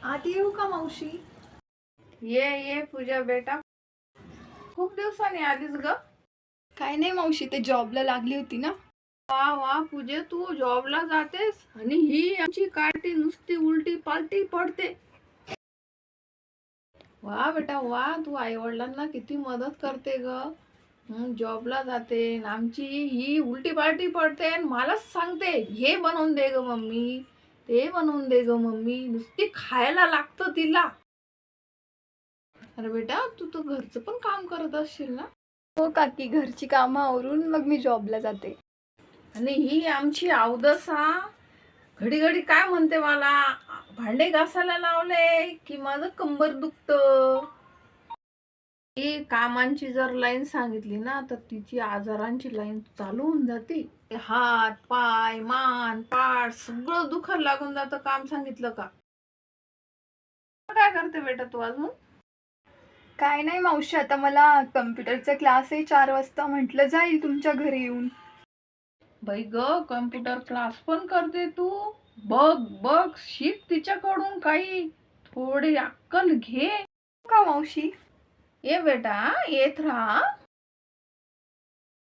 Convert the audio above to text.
आधी येऊ का मावशी? ये ये पूजा बेटा, खूप दिवसांनी आलीस ग. काय नाही मावशी, ते जॉबला लागली होती ना. वा वा पूजे, तू जॉबला जातेस आणि ही आमची कार्टी नुसती उलटी पालटी पडते. वा बेटा वा, तू आई वडिलांना किती मदत करते ग. जॉबला जाते आणि आमची ही उलटी पालटी पडते आणि मलाच सांगते हे बनवून दे ग मम्मी, ते बनवून दे ग मम्मी, नुसती खायला लागतं तिला. अरे बेटा, तू तर घरचं पण काम करत असशील ना? हो काकी, घरची कामं आवरून मग मी जॉबला जाते. आणि ही आमची अवदसा घडी घडी काय म्हणते मला, भांडे घासायला लावले की माझं कंबर दुखतं. ही कामांची जर लाईन सांगितली ना तर तिची आजारांची लाईन चालू होऊन जाते. हात पाय मान पाठ सगळं दुखायला लागून जातं काम सांगितलं का. काय करते बेटा तू अजून? काय नाही मावशी, आता मला कम्प्युटरचा क्लास आहे 4 वाजता, म्हटलं जाईल तुमच्या घरी येऊन. बाई ग, कम्प्युटर क्लास पण करते तू? बघ बघ, शिक तिच्याकडून काही, थोडी अक्कल घे. का मावशी? ये बेटा, येत राहा.